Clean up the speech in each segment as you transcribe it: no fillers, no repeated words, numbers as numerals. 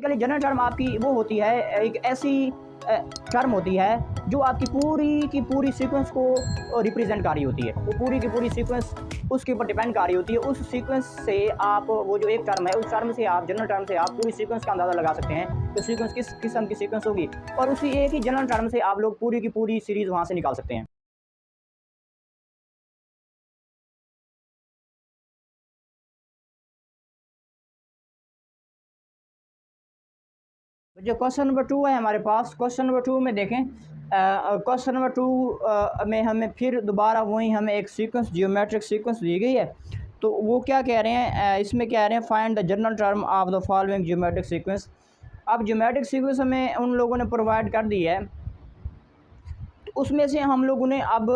General term आपकी वो होती है, एक ऐसी टर्म होती है जो आपकी पूरी की पूरी सीक्वेंस को रिप्रेजेंट कर रही होती है। वो पूरी की पूरी सीक्वेंस उसके ऊपर डिपेंड कर रही होती है। उस सीक्वेंस से आप वो जो एक टर्म है, उस टर्म से आप जनरल टर्म से आप पूरी सीक्वेंस का अंदाज़ा लगा सकते हैं कि सीक्वेंस किस किस्म की सीक्वेंस होगी, और उसी एक ही जनरल टर्म से आप लोग पूरी की पूरी सीरीज़ वहाँ से निकाल सकते हैं। जो क्वेश्चन नंबर 2 है हमारे पास, क्वेश्चन नंबर 2 में देखें, क्वेश्चन नंबर 2 में हमें फिर दोबारा वही हमें एक सीक्वेंस, जियोमेट्रिक सीक्वेंस दी गई है। तो वो क्या कह रहे हैं, इसमें कह रहे हैं find the general term of the following geometric sequence. अब जियोमेट्रिक सीक्वेंस हमें उन लोगों ने प्रोवाइड कर दी है, तो उसमें से हम लोगों ने अब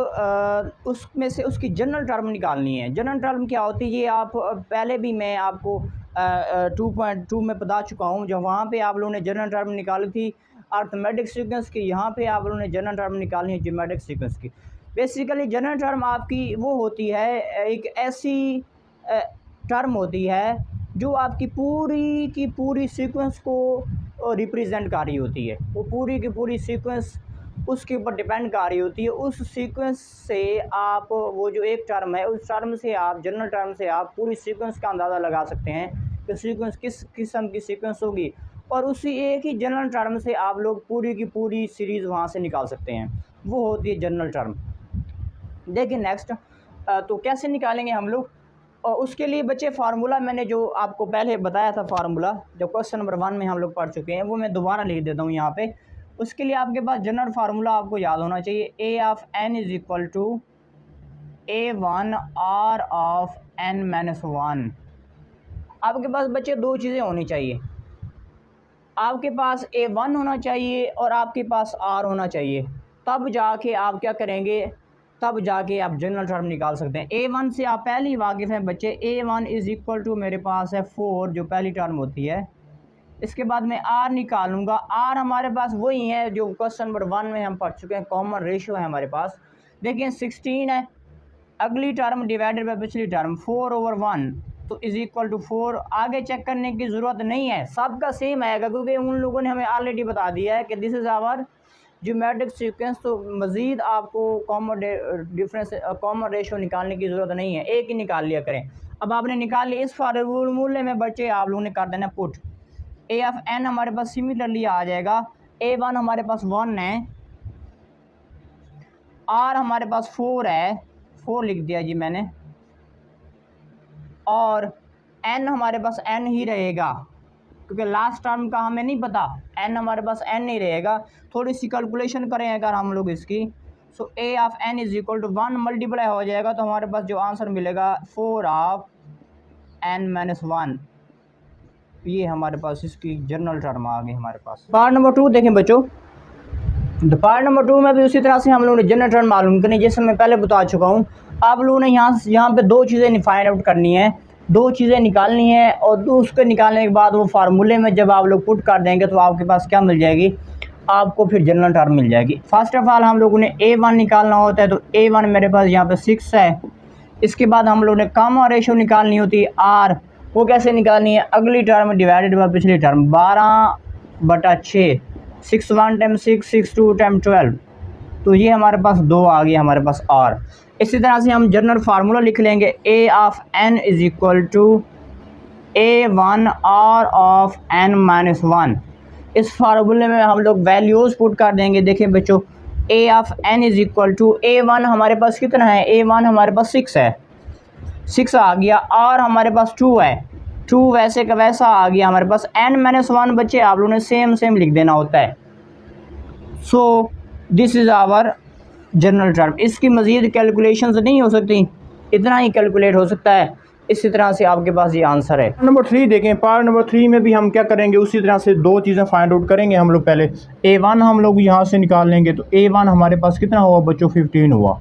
उसमें से उसकी जनरल टर्म निकालनी है। जनरल टर्म क्या होती है, ये आप पहले भी मैं आपको 2.2 में बता चुका हूँ, जब वहाँ पे आप लोगों ने जनरल टर्म निकाली थी अर्थमेटिक सीक्वेंस की, यहाँ पे आप लोगों ने जनरल टर्म निकालनी है ज्योमेट्रिक सीक्वेंस की। बेसिकली जनरल टर्म आपकी वो होती है, एक ऐसी टर्म होती है जो आपकी पूरी की पूरी सीक्वेंस को रिप्रेजेंट कर रही होती है। वो पूरी की पूरी सीक्वेंस उसके ऊपर डिपेंड कर रही होती है। उस सीक्वेंस से आप वो जो एक टर्म है, उस टर्म से आप जनरल टर्म से आप पूरी सीक्वेंस का अंदाज़ा लगा सकते हैं कि सीक्वेंस किस किस्म की सीक्वेंस होगी, और उसी एक ही जनरल टर्म से आप लोग पूरी की पूरी सीरीज़ वहाँ से निकाल सकते हैं। वो होती है जनरल टर्म। देखिए नेक्स्ट, तो कैसे निकालेंगे हम लोग, और उसके लिए बच्चे फार्मूला मैंने जो आपको पहले बताया था, फार्मूला जो क्वेश्चन नंबर 1 में हम लोग पढ़ चुके हैं, वो मैं दोबारा लिख देता हूँ यहाँ पे। उसके लिए आपके पास जनरल फार्मूला आपको याद होना चाहिए, a of n is equal to A1 R of n-1। आपके पास बच्चे दो चीज़ें होनी चाहिए, आपके पास A1 होना चाहिए और आपके पास R होना चाहिए, तब जाके आप क्या करेंगे, तब जाके आप जनरल टर्म निकाल सकते हैं। A1 से आप पहले ही वाकिफ़ हैं बच्चे, A1 इज़ इक्वल टू मेरे पास है 4 जो पहली टर्म होती है। इसके बाद मैं R निकालूंगा, R हमारे पास वही है जो क्वेश्चन नंबर 1 में हम पढ़ चुके हैं, कॉमन रेशियो है हमारे पास। देखिए 16 है, अगली टर्म डिवाइडेड बाय पिछली टर्म 4/1 तो इज़ इक्वल टू 4। आगे चेक करने की ज़रूरत नहीं है, सबका सेम आएगा, क्योंकि उन लोगों ने हमें ऑलरेडी बता दिया है कि this is our geometric sequence. तो मज़ीद आपको कॉमन रेशियो निकालने की ज़रूरत नहीं है, एक ही निकाल लिया करें। अब आपने निकाल लिया, इस फार्मूले में बच्चे आप लोगों ने कर देना पुट। ए ऑफ एन हमारे पास सिमिलरली आ जाएगा, A1 हमारे पास 1 है, R हमारे पास 4 है, 4 लिख दिया जी मैंने, और N हमारे पास N ही रहेगा, क्योंकि लास्ट टर्म का हमें नहीं पता, N हमारे पास N ही रहेगा। थोड़ी सी कैलकुलेशन करें अगर हम लोग इसकी, so A of N is equal to 1 multiply हो जाएगा, तो हमारे पास जो आंसर मिलेगा 4 ऑफ n-1। ये हमारे पास इसकी जनरल टर्म आ गई हमारे पास। पार्ट नंबर 2 देखें बच्चों, तो पार्ट नंबर 2 में भी उसी तरह से हम लोगों ने जनरल टर्म मालूम करनी, जैसे मैं पहले बता चुका हूँ। आप लोगों ने यहाँ पे दो चीज़ें फाइंड आउट करनी है, दो चीज़ें निकालनी है, और उसके निकालने के बाद वो फार्मूले में जब आप लोग पुट कर देंगे तो आपके पास क्या मिल जाएगी, आपको फिर जनरल टर्म मिल जाएगी। फर्स्ट ऑफ ऑल हम लोगों ने A1 निकालना होता है, तो A1 मेरे पास यहाँ पे 6 है। इसके बाद हम लोगों ने कॉमन रेशियो निकालनी होती है R, वो कैसे निकालनी है, अगली टर्म डिवाइडेड बाय पिछली टर्म 12/6, 6 1 टाइम 6, 6 2 टाइम 12, तो ये हमारे पास 2 आ गया हमारे पास R। इसी तरह से हम जनरल फार्मूला लिख लेंगे, A of n is equal to A1 R of n-1। इस फार्मूले में हम लोग वैल्यूज़ पुट कर देंगे। देखिए बच्चों, A of n is equal to A1 हमारे पास कितना है, A1 हमारे पास 6 है, 6 आ गया, R हमारे पास 2 है, 2 वैसे का वैसा आ गया हमारे पास। n-1 बच्चे आप लोगों ने सेम लिख देना होता है। So this is our general term. इसकी मज़ीद कैलकुलेशंस नहीं हो सकती, इतना ही कैलकुलेट हो सकता है। इसी तरह से आपके पास ये आंसर है। नंबर 3 देखें, पार्ट नंबर 3 में भी हम क्या करेंगे, उसी तरह से दो चीज़ें फाइंड आउट करेंगे हम लोग। पहले A1 हम लोग यहाँ से निकाल लेंगे, तो A1 हमारे पास कितना हुआ बच्चों, 15 हुआ,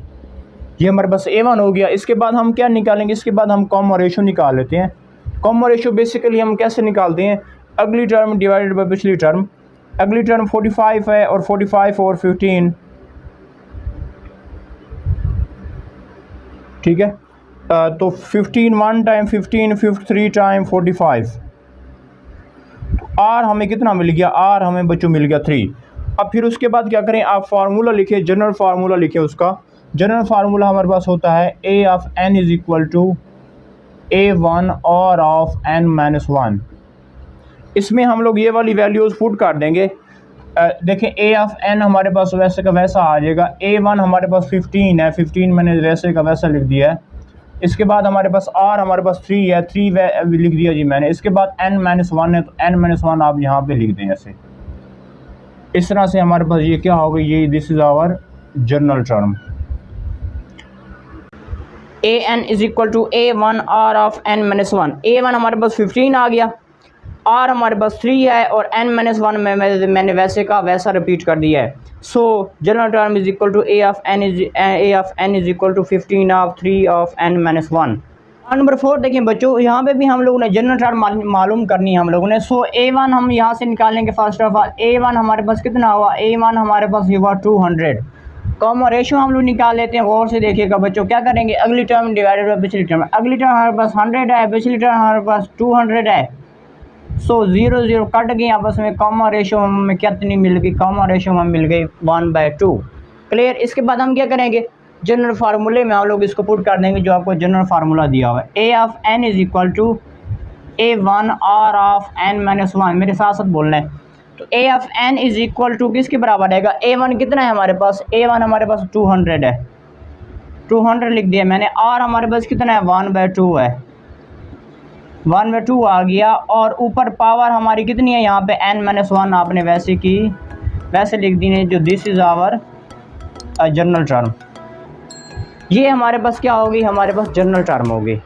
ये हमारे पास A1 हो गया। इसके बाद हम क्या निकालेंगे, इसके बाद हम कॉमन रेशियो निकाल लेते हैं। कॉमन रेशियो बेसिकली हम कैसे निकालते हैं, अगली टर्म डिवाइडेड बाय पिछली टर्म। अगली टर्म 45 है, और 45 और 15, ठीक है। तो 15 1 टाइम 15, 53 टाइम 45, आर हमें कितना मिल गया, आर हमें बच्चों मिल गया 3। अब फिर उसके बाद क्या करें, आप फार्मूला लिखे, जनरल फार्मूला लिखे। उसका जनरल फार्मूला हमारे पास होता है a of n is equal to A1 R of n-1। इसमें हम लोग ये वाली वैल्यूज़ पुट कर देंगे। देखें ए ऑफ एन हमारे पास वैसे का वैसा आ जाएगा। A1 हमारे पास 15 है, 15 मैंने वैसे का वैसा लिख दिया है। इसके बाद हमारे पास R हमारे पास 3 है, 3 लिख दिया जी मैंने। इसके बाद n-1 है, तो n-1 आप यहाँ पे लिख दें ऐसे। इस तरह से हमारे पास ये क्या होगा, ये this is our general term. A N is equal to A1 R of n-1। A1 हमारे पास 15 आ गया, R हमारे पास 3 है और n-1 में मैंने वैसे का वैसा रिपीट कर दिया है। So general term is equal to A of n is equal to 15 of 3 of n-1। Number 4 देखिए बच्चों, यहाँ पे भी हम लोगों ने जनरल टर्म मालूम करनी है हम लोगों ने। सो A1 हम यहाँ से निकालेंगे। फर्स्ट ऑफ ऑल A1 हमारे पास कितना हुआ, A1 हमारे पास हुआ 200। कॉमन रेशियो हम लोग निकाल लेते हैं। गौर से देखिएगा बच्चों, क्या करेंगे, अगली टर्म डिवाइडेड बाय पिछली टर्म। अगली टर्म हमारे पास 100 है, पिछली टर्म हमारे पास 200 है। सो 0 0 कट गई आपस में, कॉमन रेशियो हमें कितनी मिल गई, कॉमन रेशियो हमें मिल गई 1/2। क्लियर। इसके बाद हम क्या करेंगे, जनरल फार्मूले में हम लोग इसको पुट कर देंगे जो आपको जनरल फार्मूला दिया हुआ है। A of n is equal to A1 R of n-1। मेरे साथ साथ बोलना है। तो a of n is equal to किसके बराबर रहेगा, A1 कितना है हमारे पास, A1 हमारे पास 200 है, 200 लिख दिया मैंने। R हमारे पास कितना है, 1/2 है, 1/2 आ गया। और ऊपर पावर हमारी कितनी है यहाँ पे, n-1 आपने वैसे की वैसे लिख दी है, जो this is our general term. ये हमारे पास क्या होगी, हमारे पास जनरल टर्म होगी।